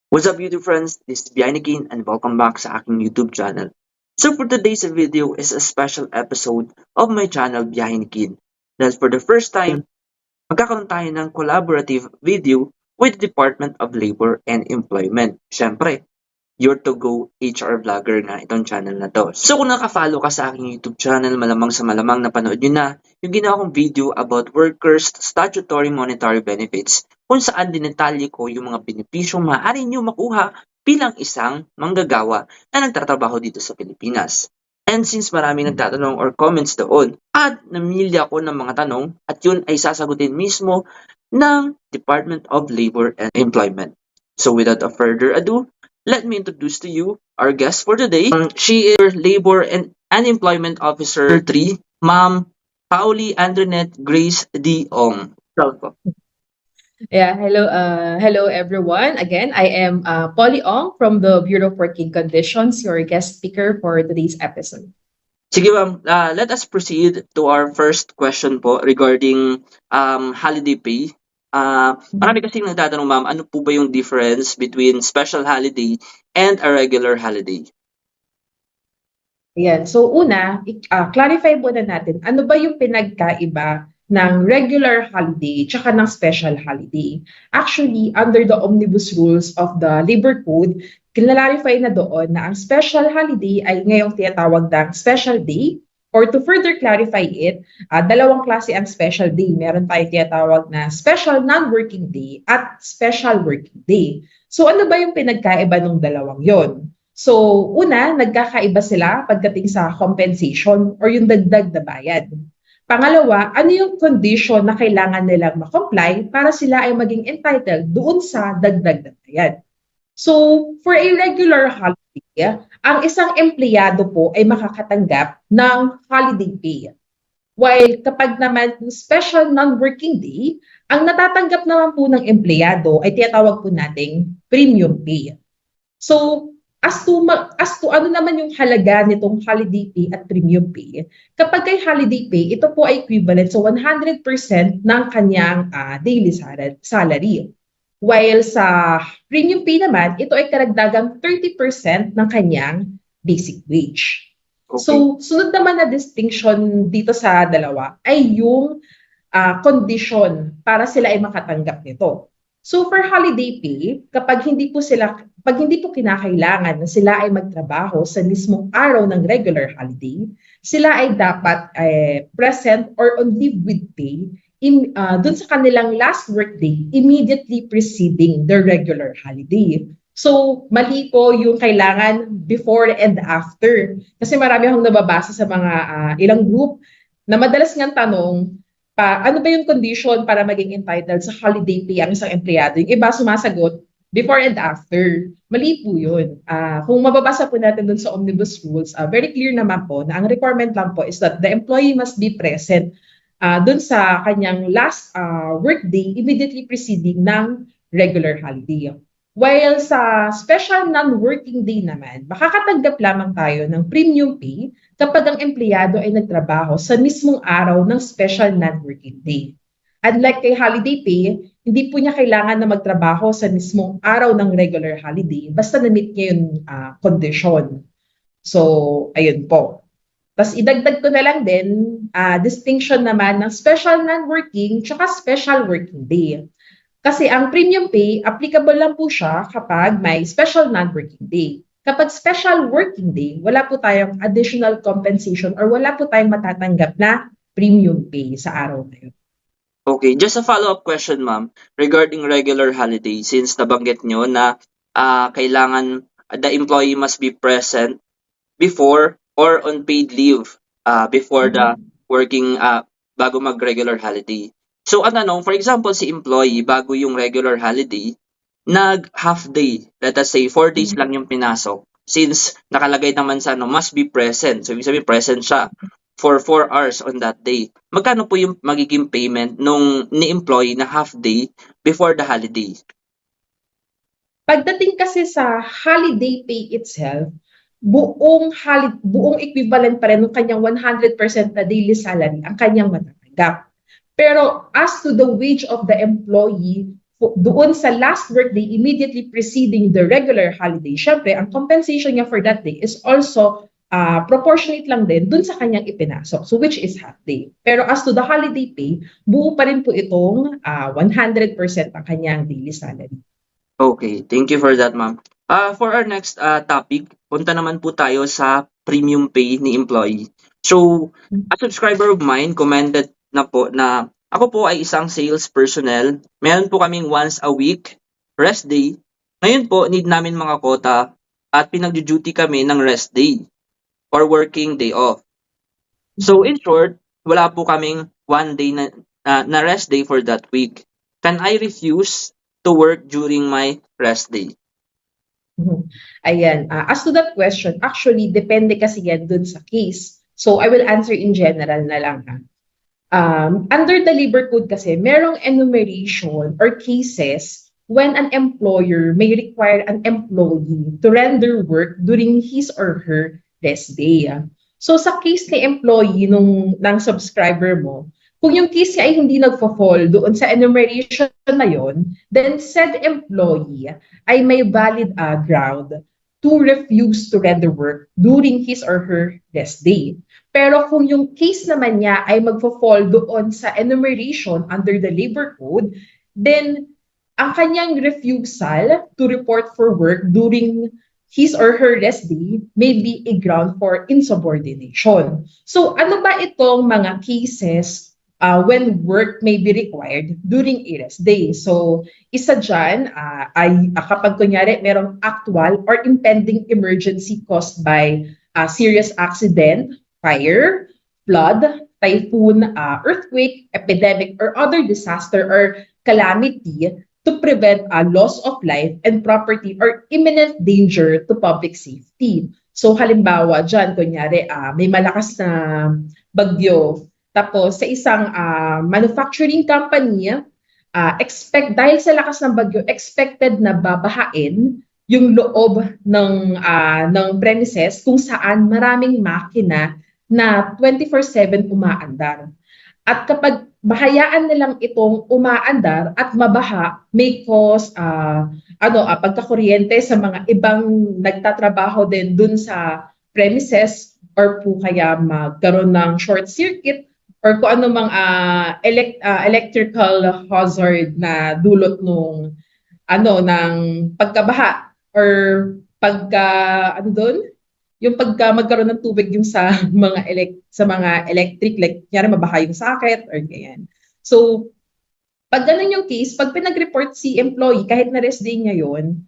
What's up YouTube friends, this is Bianca again and welcome back sa aking YouTube channel. So for today's video is a special episode of my channel Bianca. Dahil for the first time, magkakaroon tayo ng collaborative video with the Department of Labor and Employment. Siyempre, your to go HR vlogger nga itong channel na to. So kung nakafollow ka sa aking YouTube channel, malamang sa malamang napanood nyo na yung ginawa kong video about workers' statutory monetary benefits kung saan dinetalye ko yung mga benepisyong maaari nyo makuha bilang isang manggagawa na nagtatrabaho dito sa Pilipinas. And since maraming nagtatanong or comments doon, at namili ako ng mga tanong at yun ay sasagutin mismo ng Department of Labor and Employment. So without a further ado, let me introduce to you our guest for today. She is Labor and Employment Officer 3, Ma'am Pauli Andrenet Grace D. Ong. Yeah, hello everyone. Again, I am Polly Ong from the Bureau of Working Conditions, your guest speaker for today's episode. Sige ma'am, let us proceed to our first question po regarding holiday pay. Marami kasing nagtatanong ma'am, ano po ba yung difference between special holiday and a regular holiday? Ayan. So una, clarify muna natin, ano ba yung pinagkaiba ng regular holiday tsaka ng special holiday? Actually, under the omnibus rules of the Labor Code, kinlarify na doon na ang special holiday ay ngayong tinatawag ng special day. Or to further clarify it, dalawang klase ang special day. Meron tayong tinatawag na special non-working day at special working day. So ano ba yung pinagkaiba ng dalawang yon? So una, nagkakaiba sila pagdating sa compensation or yung dagdag na bayad. Pangalawa, ano yung condition na kailangan nilang ma-comply para sila ay maging entitled doon sa dagdag na bayad. So, for a regular holiday, ang isang empleyado po ay makakatanggap ng holiday pay. While kapag naman special non-working day, ang natatanggap naman po ng empleyado ay tinatawag po nating premium pay. So, as to ano naman yung halaga nitong holiday pay at premium pay, kapag kay holiday pay, ito po ay equivalent sa 100% ng kanyang daily salary. While sa premium pay naman, ito ay karagdagang 30% ng kanyang basic wage. Okay. So, sunod naman na distinction dito sa dalawa ay yung condition para sila ay makatanggap nito. So, for holiday pay, pag hindi po kinakailangan na sila ay magtrabaho sa mismong araw ng regular holiday, sila ay dapat present or on leave with pay dun sa kanilang last workday immediately preceding the regular holiday. So, mali po yung kailangan before and after. Kasi marami akong nababasa sa mga ilang group na madalas nga tanong, ano ba yung condition para maging entitled sa holiday pay ang isang empleyado? Yung iba sumasagot, before and after. Mali po yun. Kung mababasa po natin dun sa omnibus rules, very clear naman po na ang requirement lang po is that the employee must be present dun sa kanyang last workday immediately preceding ng regular holiday. While sa special non-working day naman, makakatanggap lamang tayo ng premium pay kapag ang empleyado ay nagtrabaho sa mismong araw ng special non-working day. Unlike kay holiday pay, hindi po niya kailangan na magtrabaho sa mismong araw ng regular holiday basta na-meet niya yung condition. So, ayun po. Tapos idagdag ko na lang din, distinction naman ng special non-working tsaka special working day. Kasi ang premium pay, applicable lang po siya kapag may special non-working day. Kapag special working day, wala po tayong additional compensation or wala po tayong matatanggap na premium pay sa araw na yun. Okay, just a follow-up question ma'am regarding regular holiday since nabanggit nyo na kailangan the employee must be present before or on paid leave before the working bago mag-regular holiday. So, ang tanong, for example, si employee, bago yung regular holiday, nag-half day. Let us say, 4 days lang yung pinasok. Since nakalagay naman sa must be present. So, ibig sabihin, present siya for 4 hours on that day. Magkano po yung magiging payment nung ni-employee na half day before the holiday? Pagdating kasi sa holiday pay itself, buong equivalent pa rin ng kanyang 100% na daily salary ang kanyang matatanggap. Pero as to the wage of the employee doon sa last workday immediately preceding the regular holiday, syempre, ang compensation niya for that day is also proportionate lang din dun sa kanyang ipinasok, so which is half day. Pero as to the holiday pay, buo pa rin po itong 100% ang kanyang daily salary. Okay, thank you for that, ma'am. For our next topic, punta naman po tayo sa premium pay ni employee. So, a subscriber of mine commented na po na ako po ay isang sales personnel. Meron po kaming once a week rest day. Ngayon po, need namin mga quota at pinag-duty kami ng rest day or working day off. So, in short, wala po kaming one day na rest day for that week. Can I refuse to work during my rest day? Ayan. As to that question, actually, depende kasi yan dun sa case. So, I will answer in general na lang. Under the labor code kasi, merong enumeration or cases when an employer may require an employee to render work during his or her rest day. So, sa case ni employee ng subscriber mo, kung yung case niya ay hindi nagfo-fall doon sa enumeration na yon, then said employee ay may valid ground to refuse to render work during his or her rest day. Pero kung yung case naman niya ay magfo-fall doon sa enumeration under the labor code, then ang kanyang refusal to report for work during his or her rest day may be a ground for insubordination. So ano ba itong mga cases when work may be required during a rest day? So isa dyan ay kapag kunyari merong actual or impending emergency caused by serious accident, fire, flood, typhoon, earthquake, epidemic, or other disaster or calamity to prevent loss of life and property or imminent danger to public safety. So halimbawa dyan, kunyari may malakas na bagyo, tapos sa isang manufacturing company, dahil sa lakas ng bagyo, expected na babahain yung loob ng premises kung saan maraming makina na 24/7 umaandar. At kapag bahayaan nilang itong umaandar at mabaha, may cause pagkakuryente sa mga ibang nagtatrabaho din dun sa premises or po kaya magkaroon ng short circuit or kung ano mang electrical hazard na dulot ng pagkabaha or pagka magkaroon ng tubig yung sa mga electric, like kunyari mabaha yung socket or ganyan. So pag ganun yung case, pag pinag-report si employee kahit na rest day niya yun,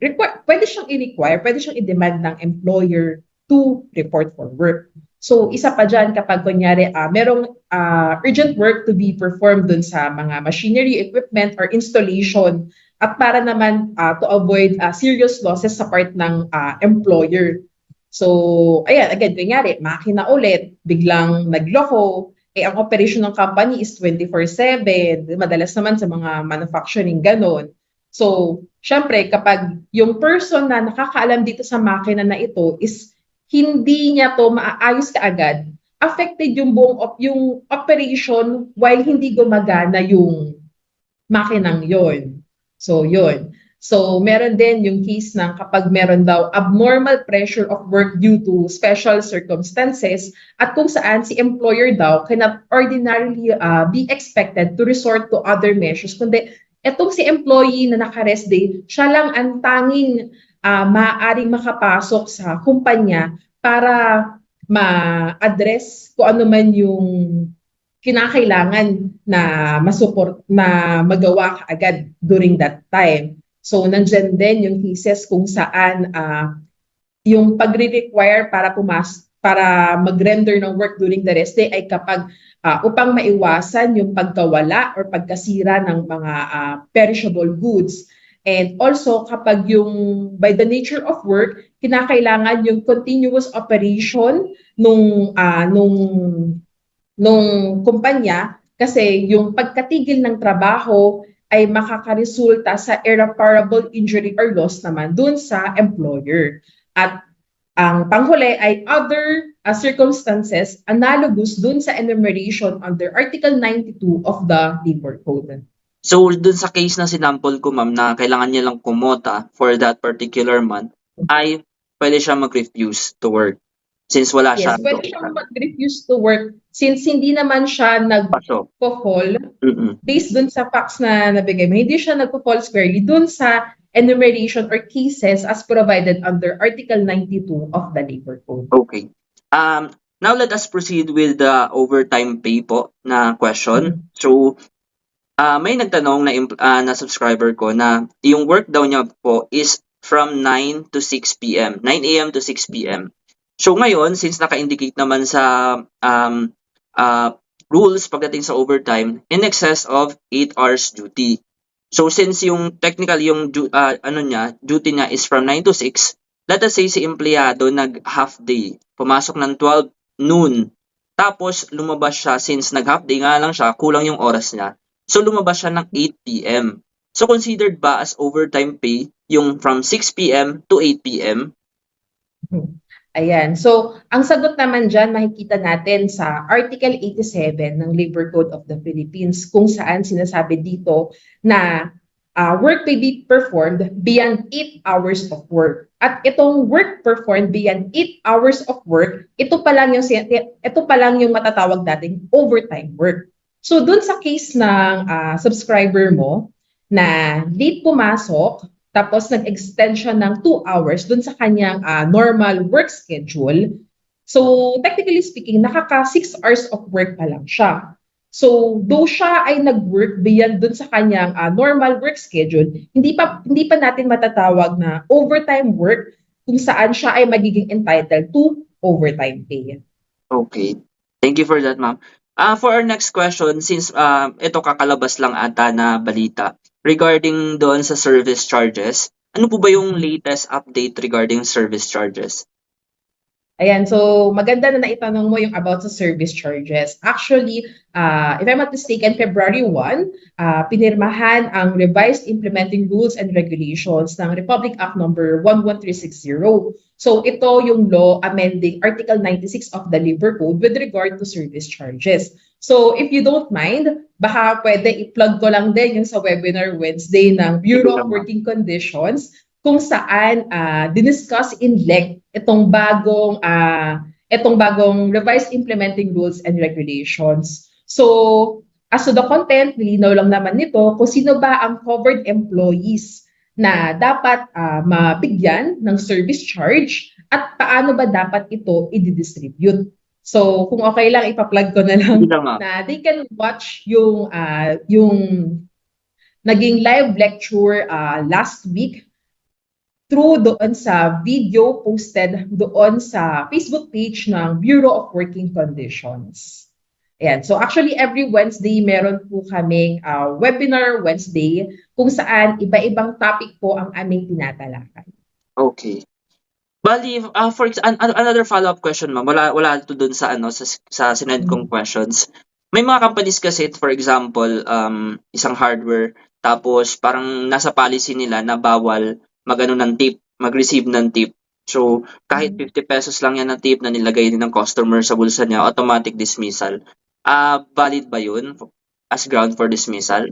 pwede siyang i-require, pwede siyang i-demand ng employer to report for work. So isa pa dyan kapag kunyari merong urgent work to be performed dun sa mga machinery, equipment, or installation at para naman to avoid serious losses sa part ng employer. So, ayan, again, kunyari, makina ulit, biglang nagloko, ang operation ng company is 24/7, madalas naman sa mga manufacturing ganon. So, syempre, kapag yung person na nakakaalam dito sa makina na ito is hindi niya to maaayos kaagad, affected yung yung operation while hindi gumagana yung makinang yon. So, yun. So, meron din yung case ng kapag meron daw abnormal pressure of work due to special circumstances at kung saan si employer daw cannot ordinarily be expected to resort to other measures. Kundi etong si employee na naka-rest day, siya lang ang tanging maaaring makapasok sa kumpanya para ma-address kung ano man yung kinakailangan na masupport na magawa kaagad during that time. So, nandyan din yung cases kung saan yung pagre-require para mag-render ng work during the rest day ay kapag upang maiwasan yung pagkawala or pagkasira ng mga perishable goods. And also, kapag yung by the nature of work, kinakailangan yung continuous operation nung kumpanya kasi yung pagkatigil ng trabaho ay makakaresulta sa irreparable injury or loss naman dun sa employer. At ang panghuli ay other circumstances analogous dun sa enumeration under Article 92 of the Labor Code. So, dun sa case na sinample ko, ma'am, na kailangan niya lang kumota for that particular month, ay pwede siya mag-refuse to work since wala Yes, siyang pwede siyang mag-refuse to work since hindi naman siya pasok. nagpo-fall Mm. based dun sa facts na nabigay mo. Hindi siya nagpo-fall squarely dun sa enumeration or cases as provided under Article 92 of the Labor Code. Okay. Now let us proceed with the overtime pay po na question. So, may nagtanong na subscriber ko na yung work daw niya po is from 9 to 6 p.m. 9 a.m. to 6 p.m. So ngayon, since naka-indicate naman sa rules pagdating sa overtime, in excess of 8 hours duty. So since yung technically yung duty niya is from 9 to 6, let us say si empleyado nag half day, pumasok ng 12 noon. Tapos lumabas siya since nag half day nga lang siya, kulang yung oras niya. So lumabas siya ng 8 p.m. So considered ba as overtime pay yung from 6 p.m. to 8 p.m.? Ayan. So, ang sagot naman dyan, makikita natin sa Article 87 ng Labor Code of the Philippines kung saan sinasabi dito na work may be performed beyond 8 hours of work. At itong work performed beyond 8 hours of work, ito pa lang yung matatawag nating overtime work. So, dun sa case ng subscriber mo na late pumasok, tapos nag-extend siya ng 2 hours dun sa kanyang normal work schedule. So, technically speaking, nakaka 6 hours of work pa lang siya. So, though siya ay nag-work beyond dun sa kanyang normal work schedule, hindi pa natin matatawag na overtime work kung saan siya ay magiging entitled to overtime pay. Okay. Thank you for that, ma'am. For our next question, since ito kakalabas lang ata na balita regarding doon sa service charges, ano po ba yung latest update regarding service charges? Ayan, so maganda na naitanong mo yung about sa service charges. Actually, if I'm not mistaken, February 1, pinirmahan ang revised implementing rules and regulations ng Republic Act number 11360. So ito yung law amending Article 96 of the Labor Code with regard to service charges. So if you don't mind, baka pwede i-plug ko lang din yung sa webinar Wednesday ng Bureau of Working Conditions kung saan diniscuss in length itong bagong revised implementing rules and regulations. So, as to the content, nilinaw lang naman nito kung sino ba ang covered employees na dapat mabigyan ng service charge at paano ba dapat ito i-distribute. So, kung okay lang, ipa-plug ko na lang na they can watch yung naging live lecture last week through doon sa video posted doon sa Facebook page ng Bureau of Working Conditions. Ayan. So actually every Wednesday meron po kaming webinar Wednesday kung saan iba-ibang topic po ang aming tinatalakay. Okay. Bali, another follow-up question, ma'am. Wala to dun sa sa sinend kong questions. May mga companies kasi, for example, isang hardware, tapos parang nasa policy nila na bawal mag-receive ng tip. So, kahit 50 pesos lang yan na tip na nilagay din ng customer sa bulsa niya, automatic dismissal. Valid ba yun as ground for dismissal?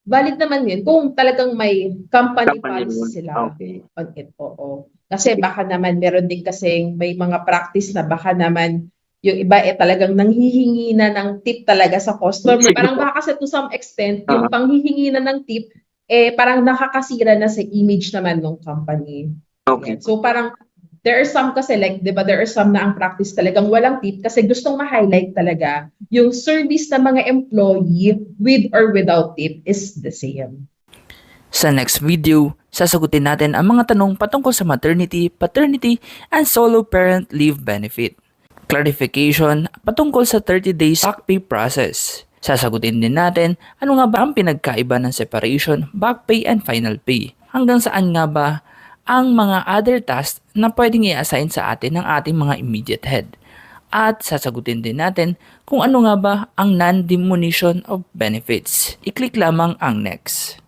Valid naman yun kung talagang may company policy sila on it. Oo. Kasi baka naman meron din kasing may mga practice na baka naman yung iba talagang nanghihingi na ng tip talaga sa customer. Parang baka kasi to some extent, yung panghihingi na ng tip, parang nakakasira na sa image naman ng company. Okay. So parang there are some kasi like, di ba, there are some na ang practice talagang walang tip kasi gustong ma-highlight talaga yung service ng mga employee with or without tip is the same. Sa next video, sasagutin natin ang mga tanong patungkol sa maternity, paternity, and solo parent leave benefit. Clarification patungkol sa 30 days back pay process. Sasagutin din natin ano nga ba ang pinagkaiba ng separation, back pay, and final pay. Hanggang saan nga ba ang mga other tasks na pwedeng i-assign sa atin ng ating mga immediate head. At sasagutin din natin kung ano nga ba ang non-diminution of benefits. I-click lamang ang next.